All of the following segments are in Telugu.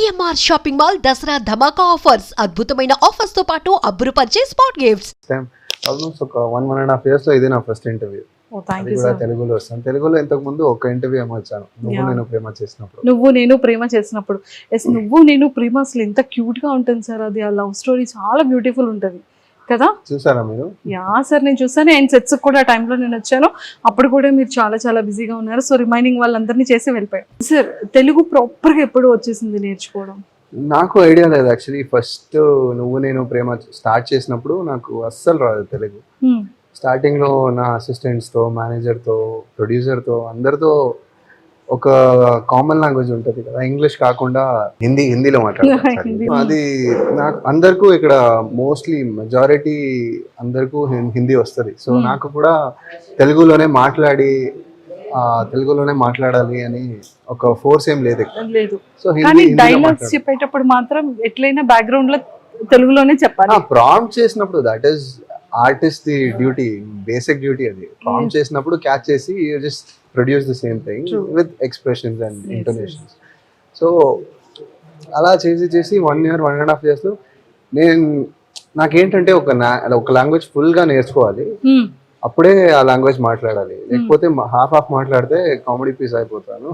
సిఎంఆర్ షాపింగ్ మాల్ దసరా ధమాకా ఆఫర్స్ అద్భుతమైన ఆఫర్స్ తో పాటు అబ్బురుపరిచే స్పాట్ గిఫ్ట్స్. ఆల్మోస్ట్ ఒక 1.5 years లో ఇది నా ఫస్ట్ ఇంటర్వ్యూ. థ్యాంక్ యూ కూడా సార్. తెలుగులో వస్తాను. తెలుగులో ఇంతకు ముందు ఒక ఇంటర్వ్యూ ఏమో వచ్చాను, నువ్వు Yeah. నేను ప్రేమ చేసినప్పుడు. నువ్వు నేను ప్రేమ చేసినప్పుడు ఎస్ నువ్వు నేను ప్రేమ అసలు ఎంత క్యూట్ గా ఉంటుంది సార్. అది ఆ లవ్ స్టోరీ చాలా బ్యూటిఫుల్ ఉంటుంది కదా. చూసారా మీరు? యా సార్, నేను చూసాను. అండ్ సెట్స్ కూడా ఆ టైంలో నేను వచ్చాను. అప్పుడు కూడా మీరు చాలా చాలా బిజీగా ఉన్నారు. సో రిమైనింగ్ వాళ్ళందరినీ చేసి వెళ్ళిపోయారు. సార్ తెలుగు ప్రాపర్గా ఎప్పుడు వచ్చేసింది నేర్చుకోవడం? నాకు ఐడియా లేదు యాక్చువల్లీ. ఫస్ట్ నువ్వు నేను ప్రేమ స్టార్ట్ చేసినప్పుడు నాకు అస్సలు రాదు తెలుగు. స్టార్టింగ్ లో నా అసిస్టెంట్స్ తో, మేనేజర్ తో, ప్రొడ్యూసర్ తో అందరితో ఒక కామన్ లాంగ్వేజ్ ఉంటుంది కదా, ఇంగ్లీష్ కాకుండా హిందీలో మాట్లాడతాను. హిందీ. అది నాకు అందరికీ ఇక్కడ మోస్ట్లీ మెజారిటీ అందరికీ హిందీ వస్తుంది. సో నాకు కూడా తెలుగులోనే మాట్లాడాలి అని ఒక ఫోర్స్ ఏం లేదు ఇక్కడ. లేదు. సో కానీ డైలాగ్స్ చెప్పేటప్పుడు మాత్రం ఎట్లయినా బ్యాక్గ్రౌండ్ లో తెలుగులోనే చెప్పాలి. ప్రాంప్ట్ చేసినప్పుడు that is artist the duty, basic duty. అది ప్రాంప్ట్ చేసినప్పుడు క్యాచ్ చేసి just produce the same thing with expressions and intonations. So అలా చేసి 1 year 1.5 years లో నాకేంటంటే ఒక లాంగ్వేజ్ ఫుల్ గా నేర్చుకోవాలి, అప్పుడే ఆ లాంగ్వేజ్ మాట్లాడాలి. లేకపోతే హాఫ్ మాట్లాడితే కామెడీ పీస్ అయిపోతాను.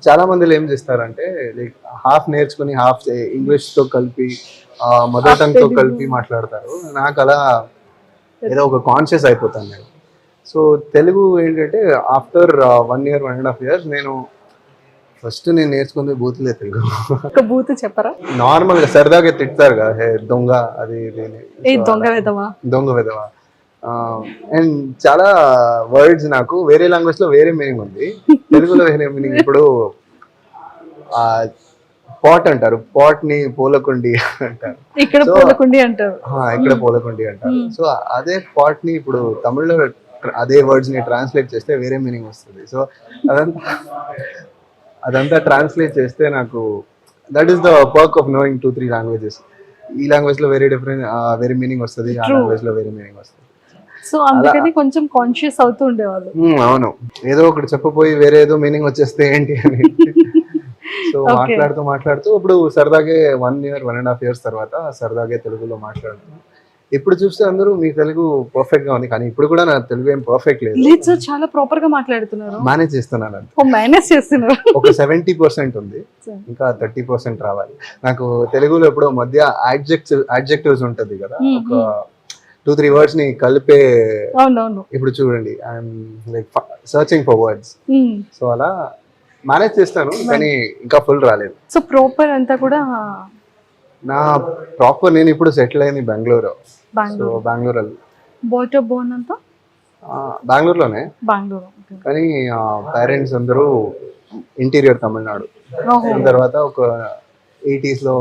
చాలా మందిలో ఏం చేస్తారంటే లైక్ హాఫ్ నేర్చుకుని హాఫ్ ఇంగ్లీష్ తో కలిపి మదర్ టంగ్ తో కలిపి మాట్లాడతారు. నాకు అలా ఏదో ఒక కాన్షియస్ అయిపోతాను నేను. సో తెలుగు ఏంటంటే ఆఫ్టర్ 1 year 1.5 years నేను నేర్చుకుంది బూతులే తెలుగు. ఒక బూత్ చెప్పరా? నార్మల్ గా సరదాగా తిడతారు కదా, హే దొంగ అది దొంగ విధవా. అండ్ చాలా వర్డ్స్ నాకు వేరే లాంగ్వేజ్ లో వేరే మీనింగ్ ఉంది, తెలుగులో వేరే మీనింగ్. ఇప్పుడు పాట్ అంటారు, పాట్ ని పూలకుండి అంటారు, ఇక్కడ పూలకుండి అంటారు. ఇక్కడ పూలకుండి అంటారు. సో అదే పాట్ ని ఇప్పుడు తమిళ్లో అదే వర్డ్స్ ని ట్రాన్స్లేట్ చేస్తే వేరే మీనింగ్ వస్తుంది. సో అదంతా ట్రాన్స్లేట్ చేస్తే నాకు that is the perk of knowing 2-3 languages. ఈ లాంగ్వేజ్ లో వేరే మీనింగ్ వస్తుంది, ఆ లాంగ్వేజ్ లో వేరే మీనింగ్ వస్తుంది. సో అందుకని కొంచెం కాన్షియస్ అవుతూ ఉండేవాళ్ళు. అవును, ఏదో ఒకటి చెప్పబోయి వేరే ఏదో మీనింగ్ వచ్చేస్తే ఏంటి అని. సో మాట్లాడుతూ ఇప్పుడు సరదాగే 1 year 1.5 years తర్వాత సరదాగే తెలుగులో మాట్లాడుతున్నాను. ఇప్పుడు చూస్తే అందరూ మీ తెలుగు పర్ఫెక్ట్ గా ఉంది, కానీ ఇప్పుడు కూడా నా తెలుగు ఏం పర్ఫెక్ట్ లేదు. లేదు సార్, చాలా ప్రాపర్ గా మాట్లాడుతున్నారు. మేనేజ్ చేస్తున్నాను అంతే. మేనేజ్ చేస్తున్నారు. ఒక 70% ఉంది, ఇంకా 30% రావాలి. నాకు తెలుగులో ఎప్పుడో మధ్య యాడ్జెక్టివ్స్ ఉంటది కదా, ఒక 2-3 వర్డ్స్ ని కలిపే. అవునవును. ఇప్పుడు చూడండి, I'm like searching for words. So అలా మేనేజ్ చేస్తాను, కానీ ఇంకా ఫుల్ రాలేదు. సో ప్రాపర్ అంతా కూడా నా ప్రాపర్ నేను ఇప్పుడు సెటిల్ అయింది బెంగళూరు. సో బెంగళూరు బోన్ అంతా బెంగళూరులోనే, కానీ పేరెంట్స్ అందరూ ఇంటీరియర్ తమిళనాడు. తర్వాత ఒక 80s లో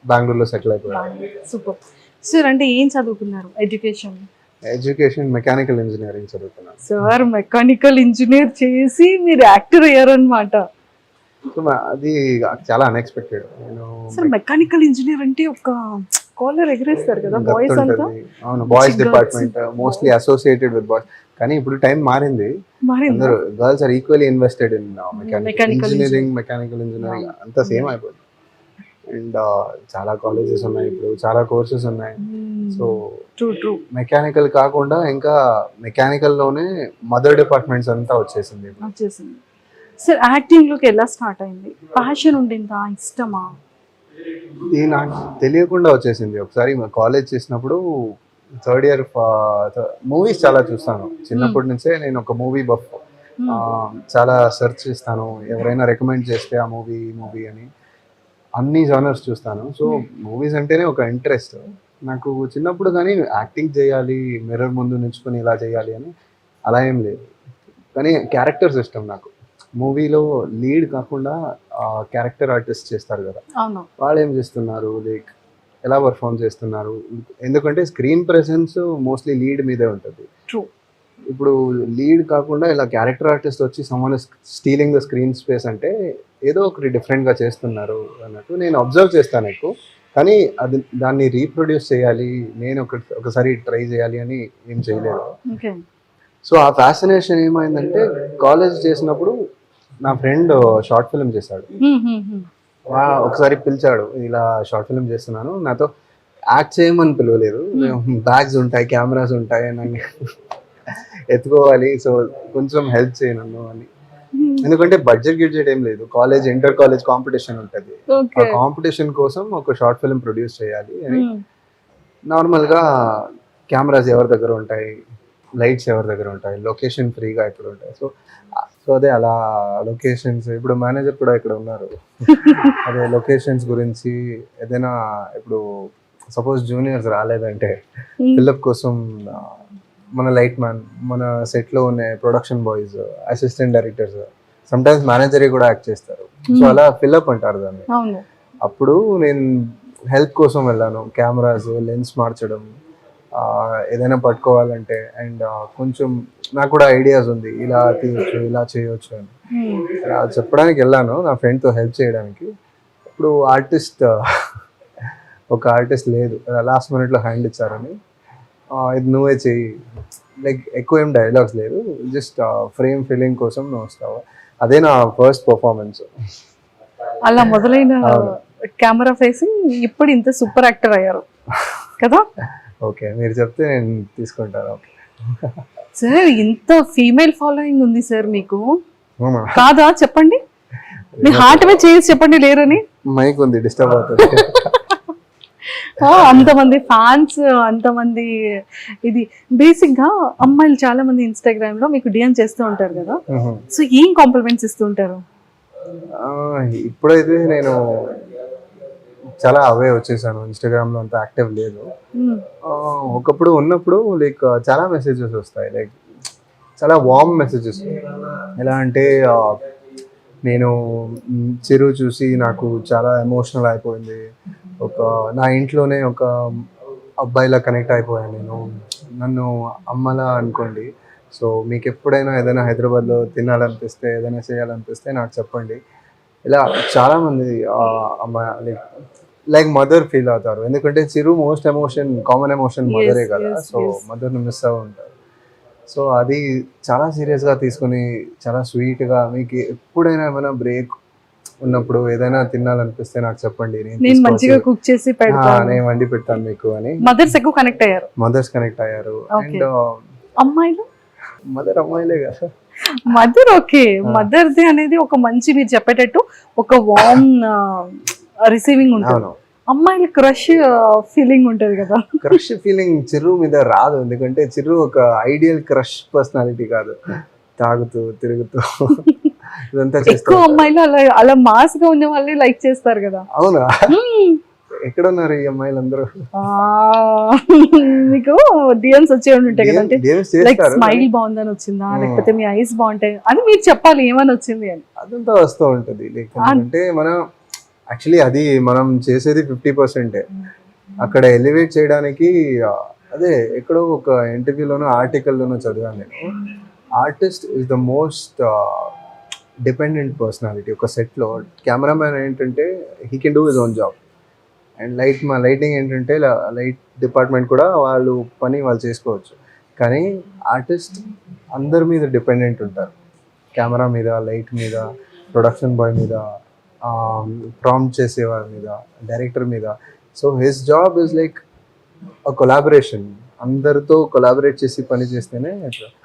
బెంగళూరులో సెటిల్ అయిపోయారు. Super sir. అంటే ఏం చదువుకున్నారు? ఎడ్యుకేషన్ మెకానికల్ ఇంజనీరింగ్ చదువుకున్నాను సార్. మెకానికల్ ఇంజనీర్ చేసి మీరు యాక్టర్ అయ్యారనమాట. అది చాలా అన్ఎక్స్పెక్టెడ్. సార్ మెకానికల్ ఇంజనీర్ అంటే ఒక కాలర్ ఎగరేస్తారు కదా బాయ్స్ అంతా. అవును, boys department mostly associated with boys. కానీ ఇప్పుడు టైం మారింది, అందరూ girls are equally invested in mechanical engineering అంతా సేమ్ అయిపోయింది. అండ్ చాలా కాలేజెస్ ఉన్నాయి, ఇప్పుడు చాలా కోర్సెస్ ఉన్నాయి. సో మెకానికల్ కాకుండా ఇంకా మెకానికల్ లోనే మదర్ డిపార్ట్మెంట్స్ అంతా వచ్చేసింది. సార్ యాక్టింగ్ లోకి ఎలా స్టార్ట్ అయింది? ప్యాషన్ ఉండిందా, ఇష్టమా? ఇది నాకు తెలియకుండా వచ్చేసింది. ఒకసారి కాలేజ్ చేసినప్పుడు 3rd year మూవీస్ చాలా చూస్తాను చిన్నప్పటి నుంచే. నేను ఒక మూవీ బఫ్, చాలా సెర్చ్ చేస్తాను. ఎవరైనా రికమెండ్ చేస్తే ఆ మూవీ అని అన్ని జానర్స్ చూస్తాను. సో మూవీస్ అంటేనే ఒక ఇంట్రెస్ట్ నాకు చిన్నప్పుడు. కానీ యాక్టింగ్ చేయాలి, మిర్రర్ ముందు నిల్చుకొని ఇలా చేయాలి అని అలా ఏం లేదు. కానీ క్యారెక్టర్స్ ఇష్టం నాకు. మూవీలో లీడ్ కాకుండా క్యారెక్టర్ ఆర్టిస్ట్ చేస్తారు కదా, వాళ్ళు ఏం చేస్తున్నారు, లైక్ ఎలా పర్ఫామ్ చేస్తున్నారు. ఎందుకంటే స్క్రీన్ ప్రెసెన్స్ మోస్ట్లీ లీడ్ మీదే ఉంటుంది. ఇప్పుడు లీడ్ కాకుండా ఇలా క్యారెక్టర్ ఆర్టిస్ట్ వచ్చి someone stealing the screen space అంటే ఏదో ఒకటి డిఫరెంట్గా చేస్తున్నారు అన్నట్టు నేను అబ్జర్వ్ చేస్తాను ఎక్కువ. కానీ దాన్ని రీప్రొడ్యూస్ చేయాలి, నేను ఒకసారి ట్రై చేయాలి అని ఏం చేయలేదు. సో ఆ ఫ్యాసినేషన్ ఏమైందంటే కాలేజ్ చేసినప్పుడు నా ఫ్రెండ్ షార్ట్ ఫిల్మ్ చేశాడు. ఒకసారి పిలిచాడు, ఇలా షార్ట్ ఫిల్మ్ చేస్తున్నాను, నాతో యాక్ట్ చేయమని పిలవలేదు. బ్యాగ్స్ ఉంటాయి, కెమెరాస్ ఉంటాయి, నన్ను ఎత్తుకోవాలి, సో కొంచెం హెల్ప్ చేయి నన్ను అని. ఎందుకంటే బడ్జెట్ ఏం లేదు, కాలేజ్ ఇంటర్ కాలేజ్ కాంపిటీషన్ ఉంటుంది, ఆ కాంపిటీషన్ కోసం ఒక షార్ట్ ఫిల్మ్ ప్రొడ్యూస్ చేయాలి అని. నార్మల్గా కెమెరాస్ ఎవరి దగ్గర ఉంటాయి, లైట్స్ ఎవరి దగ్గర ఉంటాయి, లొకేషన్ ఫ్రీగా ఎక్కడ ఉంటాయి, సో అదే అలా లొకేషన్స్, ఇప్పుడు మేనేజర్ కూడా ఇక్కడ ఉన్నారు, అదే లొకేషన్స్ గురించి ఏదైనా, ఇప్పుడు సపోజ్ జూనియర్స్ రాలేదంటే ఫిల్అప్ కోసం మన లైట్ మ్యాన్, మన సెట్లో ఉన్న production boys, assistant directors, sometimes manager కూడా యాక్ట్ చేస్తారు, సో అలా ఫిల్అప్ అంటారు దాన్ని. అప్పుడు నేను హెల్ప్ కోసం వెళ్ళాను, కెమెరాస్, లెన్స్ మార్చడం, ఏదైనా పట్టుకోవాలంటే, అండ్ కొంచెం నాకు కూడా ఐడియాస్ ఉంది, ఇలా తీయొచ్చు, ఇలా చేయొచ్చు అని అలా చెప్పడానికి వెళ్ళాను నా ఫ్రెండ్తో హెల్ప్ చేయడానికి. ఇప్పుడు ఒక ఆర్టిస్ట్ లేదు, లాస్ట్ మినిట్లో హ్యాండ్ ఇచ్చారని, ఇది నువ్వే చెయ్యి, లైక్ ఎక్కువ ఏం డైలాగ్స్ లేదు, జస్ట్ ఫ్రేమ్ ఫిల్లింగ్ కోసం నువ్వు వస్తావు. అదే నా ఫస్ట్ పర్ఫార్మెన్స్. అలా మొదలైన కెమెరా ఫేసింగ్ ఇప్పుడు ఇంత సూపర్ యాక్టర్ అయ్యారు కదా. ఓకే, మీరు చెప్తే నేను తీసుకుంటాను. సార్ ఇంత ఫీమేల్ ఫాలోయింగ్ ఉంది సార్ మీకు, కాదా? చెప్పండి, మీ హార్ట్ మీద చేసి చెప్పండి లేరని. మైక్ ఉంది, డిస్టర్బ్ అవుతుంది. అంతమంది ఫ్యాన్స్, అంతమంది. ఇది బేసిక్ గా అమ్మాయిలు చాలా మంది ఇన్స్టాగ్రామ్ లో మీకు డిఎం చేస్తూ ఉంటారు కదా, సో ఏం కాంప్లిమెంట్స్ ఇస్తూ ఉంటారు? ఇప్పుడైతే నేను చాలా అవే వచ్చేసాను, ఇన్స్టాగ్రామ్ లో అంత యాక్టివ్ లేదు. ఒకప్పుడు ఉన్నప్పుడు లైక్ చాలా మెసేజెస్ వస్తాయి, లైక్ చాలా వార్మ్ మెసేజెస్. ఎలా అంటే నేను చిరు చూసి నాకు చాలా ఎమోషనల్ అయిపోయింది, నా ఇంట్లోనే ఒక అబ్బాయిలా కనెక్ట్ అయిపోయాను నేను, నన్ను అమ్మలా అనుకోండి, సో మీకు ఎప్పుడైనా ఏదైనా హైదరాబాద్లో తినాలనిపిస్తే, ఏదైనా చేయాలనిపిస్తే నాకు చెప్పండి. ఇలా చాలామంది అమ్మాయి లైక్ మదర్ ఫీల్ అవుతారు, ఎందుకంటే చిరు మోస్ట్ కామన్ ఎమోషన్ మదరే కదా, సో మదర్ని మిస్ అవ్వ ఉంటారు. సో అది చాలా సీరియస్గా తీసుకుని, చాలా స్వీట్గా, మీకు ఎప్పుడైనా ఏమైనా బ్రేక్ ఉన్నప్పుడు ఏదైనా తినాలనిపిస్తే నాకు చెప్పండి, నేను మంచిగా కుక్ చేసి పెడతాను, నేను వండి పెడతాను మీకు అని. మదర్స్ ఎక్కువ కనెక్ట్ అయ్యారు, కనెక్ట్ అయ్యారు. అండ్ అమ్మాయిలు, అమ్మాయిలే కదా మదర్. ఓకే, మదర్ది అనేది ఒక మంచి, మీరు చెప్పేటట్టు ఒక వార్మ్ రిసీవింగ్ ఉంటుంది. అమ్మాయిలు క్రష్ ఫీలింగ్ ఉంటది కదా. క్రష్ ఫీలింగ్ చిరు మీద రాదు, ఎందుకంటే చిరు ఒక ఐడియల్ క్రష్ పర్సనాలిటీ కాదు, తాగుతూ తిరుగుతూ ఇదంతా ఎక్కువ అమ్మాయిలు అలా మాస్ గా ఉన్న వాళ్ళే లైక్ చేస్తారు కదా. అవునా, ఎక్కడ ఉన్నారు ఈ అమ్మాయిలు అందరూ? మీకు డిఎమ్స్ వచ్చే ఉంటాయి కదా, అంటే లైక్ స్మైల్ బాగుందని వచ్చిందా, లేకపోతే మీ ఐస్ బాగుంటాయి అని మీరు చెప్పాలి ఏమని వచ్చింది అని. అదంతా వస్తూ ఉంటది, లైక్ అంటే మనం యాక్చువల్లీ అది మనం చేసేది 50%. అక్కడ ఎలివేట్ చేయడానికి అదే ఎక్కడో ఒక ఇంటర్వ్యూలోనో ఆర్టికల్లోనో చదివాను నేను, artist is the most dependent personality ఒక సెట్లో. కెమెరామ్యాన్ ఏంటంటే he can do his own job, and lighting ఏంటంటే లైట్ డిపార్ట్మెంట్ కూడా వాళ్ళు పని వాళ్ళు చేసుకోవచ్చు, కానీ ఆర్టిస్ట్ అందరి మీద డిపెండెంట్ ఉంటారు, కెమెరా మీద, లైట్ మీద, ప్రొడక్షన్ బాయ్ మీద, ప్రాంప్ట్ చేసేవారి మీద, డైరెక్టర్ మీద. So his job is like a collaboration, అందరితో కొలాబరేట్ చేసి పని చేస్తేనే.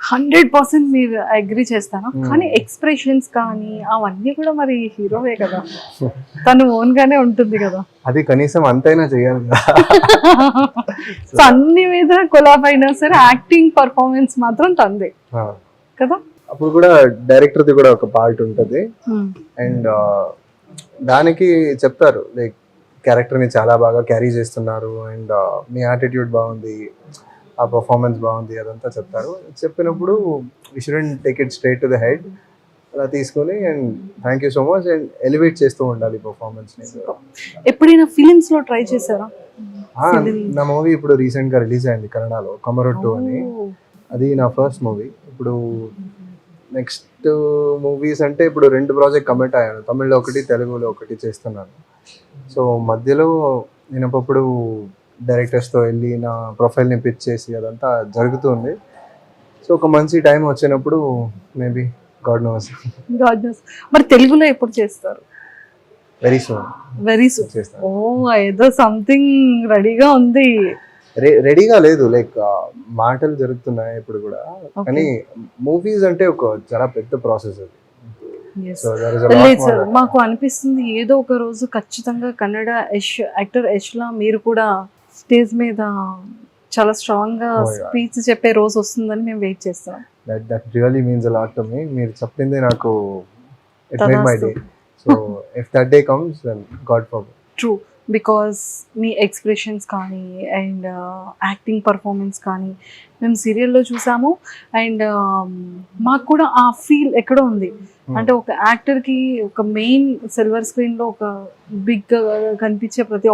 100% మీరు అగ్రీ చేస్తాను, కానీ ఎక్స్ప్రెషన్స్ కానీ అవన్నీ కూడా మరి హీరోవే కదా, తను ఓన్ గానే ఉంటుంది కదా, అది కనీసం అంతైనా చేయాలి కదా. సో అన్ని మీద కొలాబ్ అయినా సరే యాక్టింగ్ పర్ఫార్మెన్స్ మాత్రం తందే కదా. అప్పుడు కూడా డైరెక్టర్ది కూడా ఒక పార్ట్ ఉంటుంది, అండ్ దానికి చెప్తారు లైక్ క్యారెక్టర్ని చాలా బాగా క్యారీ చేస్తున్నారు, అండ్ మీ యాటిట్యూడ్ బాగుంది, ఆ పర్ఫార్మెన్స్ బాగుంది, అదంతా చెప్తారు. చెప్పినప్పుడు we shouldn't take it straight to the head, అలా తీసుకొని and thank you so much and elevate చేస్తూ ఉండాలి పర్ఫార్మెన్స్ని. ఎప్పుడైనా ఫిలిమ్స్ లో ట్రై చేశారా? నా మూవీ ఇప్పుడు రీసెంట్గా రిలీజ్ అయింది కన్నడలో, కమరొట్టు అని, అది నా ఫస్ట్ మూవీ. ఇప్పుడు నెక్స్ట్ మూవీస్ అంటే ఇప్పుడు 2 ప్రాజెక్ట్ కమిట్ అయ్యాను, తమిళ్లో ఒకటి, తెలుగులో ఒకటి చేస్తున్నాను. సో మధ్యలో నేను ఒకప్పుడు డైరెక్టర్స్తో వెళ్ళి నా ప్రొఫైల్ని పిచ్ చేసి అదంతా జరుగుతుంది. సో ఒక మంచి టైం వచ్చినప్పుడు maybe God knows. God knows. మరి తెలుగులో ఎప్పుడు చేస్తారు? Very soon very soon. చేస్తాను. ఓ ఏదో సంథింగ్ రెడీగా ఉంది. రెడీగా లేదు, లైక్ మాటలు జరుగుతున్నాయి ఇప్పుడు కూడా, కానీ మూవీస్ అంటే ఒక చాలా పెద్ద ప్రాసెస్ అది. Yes. So there is a lot లేదు more సార్, that- మాకు అనిపిస్తుంది ఏదో ఒక రోజు ఖచ్చితంగా కన్నడ యాక్టర్ యష్లా మీరు కూడా స్టేజ్ మీద చాలా స్ట్రాంగ్ గా Oh, yeah. స్పీచ్ చెప్పే రోజు వస్తుందని మేము వెయిట్ చేస్తాం. that really means a lot to me. మీరు చెప్పింది నాకు it made my day. So if that day comes, then God forbid. True, because me expressions కానీ అండ్ యాక్టింగ్ పర్ఫార్మెన్స్ కానీ మేము సీరియల్లో చూసాము. అండ్ మాకు కూడా ఆ ఫీల్ ఎక్కడో ఉంది. అంటే ఒక యాక్టర్కి ఒక మెయిన్ సిల్వర్ స్క్రీన్లో ఒక బిగ్ కనిపించే ప్రతి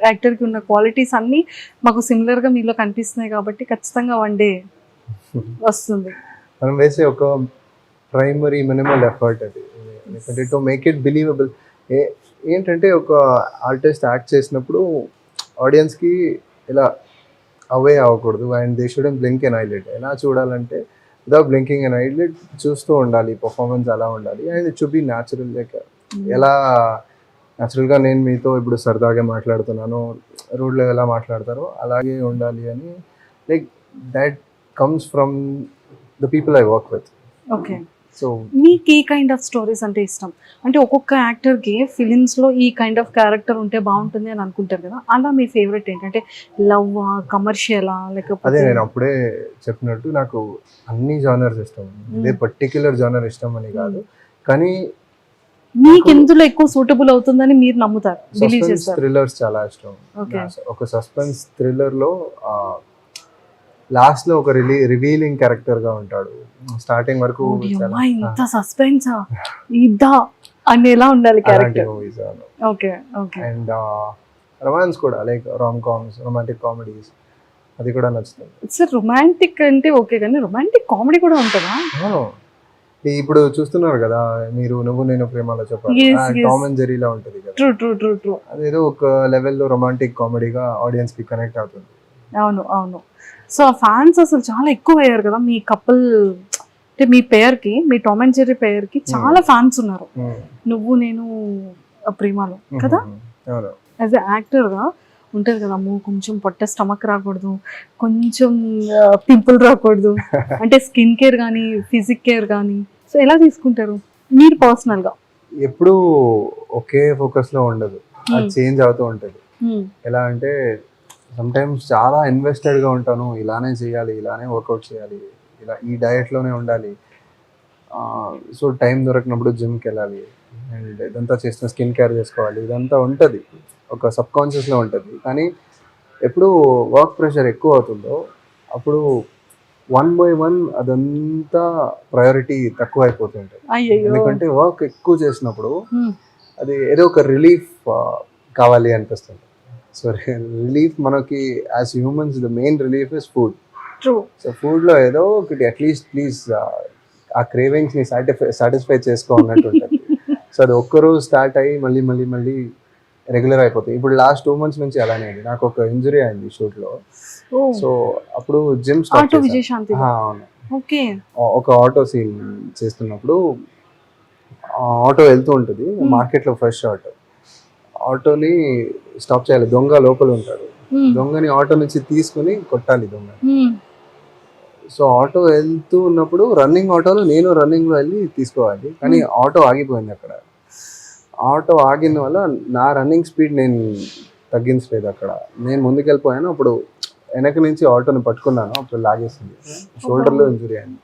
యాక్టర్కి ఉన్న క్వాలిటీస్ అన్నీ మాకు సిమిలర్గా మీలో కనిపిస్తున్నాయి కాబట్టి ఖచ్చితంగా వన్ డే వస్తుంది. మనం వేసే ఒక ప్రైమరీ మినిమల్ ఎఫర్ట్ అది, ఎందుకంటే టు మేక్ ఇట్ బిలీవబుల్. ఏంటంటే ఒక ఆర్టిస్ట్ యాక్ట్ చేసినప్పుడు ఆడియన్స్కి ఇలా అవే అవ్వకూడదు, and they shouldn't blink an eyelid. ఎలా చూడాలంటే వితౌట్ బ్లింకింగ్ ఎన్ ఐలిడ్ చూస్తూ ఉండాలి, పర్ఫార్మెన్స్ అలా ఉండాలి, and it should be natural. Like ఎలా న్యాచురల్గా నేను మీతో ఇప్పుడు సరదాగా మాట్లాడుతున్నాను, రోడ్లో ఎలా మాట్లాడతారో అలాగే ఉండాలి అని, like that comes from the people I work with. Okay, so మీకు ఏ కైండ్ ఆఫ్ స్టోరీస్ అంటే ఇష్టం? అంటే ఒక్కొక్క యాక్టర్కి ఫిలిమ్స్లో ఈ కైండ్ ఆఫ్ క్యారెక్టర్ ఉంటే బాగుంటుంది అని అనుకుంటారు కదా, అలా మీ ఫేవరెట్ ఏంటంటే లవ్, కమర్షియలా, అదే లేకపోతే? నేను అప్పుడే చెప్పినట్టు నాకు అన్ని జానర్స్ ఇష్టం, ఇదే పర్టిక్యులర్ జానర్ ఇష్టం అని కాదు, కానీ మీకు ఎందులో ఎక్కువ సూటబుల్ అవుతుందని మీరు నమ్ముతారు, బిలీవ్ సస్పెన్స్ చేస్తారు? థ్రిల్లర్స్ చాలా ఇష్టం. Okay. ఒక సస్పెన్స్ థ్రిల్లర్లో లాస్ట్ లో ఒక రివీలింగ్ క్యారెక్టర్ గా ఉంటాడు, స్టార్టింగ్ వరకు అమ్మా, ఇంత సస్పెన్స్ ఇద్దా అని ఎలా ఉండాలి character? Movies. Okay okay. And romance కూడా, like rom coms, romantic comedies, అది కూడా నచ్చుతుంది. సార్ రొమాంటిక్ అంటే ఓకే, కానీ రొమాంటిక్ కామెడీ కూడా ఉంటుందా? ఇప్పుడు చూస్తున్నారు కదా మీరు, నువ్వు నేను ప్రేమలో చెప్పాలి, Yes, yes. టామ్ అండ్ జెర్రీలా ఉంటది కదా, ట్రూ ట్రూ ట్రూ ట్రూ. అదేదో ఒక లెవెల్లో రొమాంటిక్ కామెడీగా ఆడియన్స్ కి కనెక్ట్ అవుతుంది. అవును అవును. సో ఆ ఫ్యాన్స్ అసలు చాలా ఎక్కువ అయ్యారు కదా మీ కపుల్, అంటే మీ పేరుకి, మీ టామ్ అండ్ జెర్రీ పేరుకి చాలా ఫ్యాన్స్ ఉన్నారు. నువ్వు నేను ప్రేమలో కదా, అవును. యాజ్ ఎ యాక్టర్గా ఉంటుంది కదా, అమ్మో కొంచెం పొట్ట స్టమక్ రాకూడదు, కొంచెం పింపుల్ రాకూడదు, అంటే స్కిన్ కేర్ కానీ ఫిజిక్ కేర్ కానీ, సో ఎలా తీసుకుంటారు మీరు పర్సనల్గా? ఎప్పుడు ఒకే ఫోకస్ లో ఉండదు, అది చేంజ్ అవుతూ ఉంటది. ఎలా అంటే సమ్ టైమ్స్ చాలా ఇన్వెస్టెడ్ గా ఉంటాను, ఇలానే చేయాలి, ఇలానే వర్కౌట్ చేయాలి, ఇలా ఈ డయట్ లోనే ఉండాలి, సో టైం దొరికినప్పుడు జిమ్కి వెళ్ళాలి, అండ్ ఇదంతా చేస్తున్న స్కిన్ కేర్ చేసుకోవాలి, ఇదంతా ఉంటుంది, ఒక సబ్ కాన్షియస్లో ఉంటుంది. కానీ ఎప్పుడు వర్క్ ప్రెషర్ ఎక్కువ అవుతుందో అప్పుడు 1 by 1 అదంతా ప్రయారిటీ తక్కువ అయిపోతుంటుంది. అయ్యయ్యో. ఎందుకంటే వర్క్ ఎక్కువ చేసినప్పుడు అది ఏదో ఒక రిలీఫ్ కావాలి అనిపిస్తుంది. సో రిలీఫ్ మనకి as humans the main relief is food. True. So ఫుడ్లో ఏదో ఒకటి అట్లీస్ట్ ప్లీజ్ ఆ క్రేవింగ్స్ని సాటిస్ఫై చేసుకో అన్నట్టు ఉంటుంది. సో అది ఒక్కరోజు స్టార్ట్ అయ్యి మళ్ళీ మళ్ళీ మళ్ళీ రెగ్యులర్ అయిపోతాయి. ఇప్పుడు లాస్ట్ 2 months నుంచి అలానే అయింది, నాకు ఒక ఇంజరీ అయింది షూట్లో. సో అప్పుడు జిమ్ స్టార్ట్ ఆటో విజయశాంతి. అవును. ఓకే. ఒక ఆటో సీన్ చేస్తున్నప్పుడు ఆటో వెళ్తూ ఉంటుంది మార్కెట్లో, ఫ్రెష్ ఆటోని స్టాప్ చేయాలి, దొంగ లోపల ఉంటాడు, దొంగని ఆటో నుంచి తీసుకుని కొట్టాలి దొంగని. సో ఆటో వెళ్తూ ఉన్నప్పుడు రన్నింగ్ ఆటోలో నేను రన్నింగ్లో వెళ్ళి తీసుకోవాలి, కానీ ఆటో ఆగిపోయింది అక్కడ. ఆటో ఆగిన వల్ల నా రన్నింగ్ స్పీడ్ నేను తగ్గించలేదు, అక్కడ నేను ముందుకు వెళ్ళిపోయాను. అప్పుడు వెనక నుంచి ఆటోని పట్టుకున్నాను, అప్పుడు లాగేసింది, షోల్డర్లో ఇంజురీ అయింది.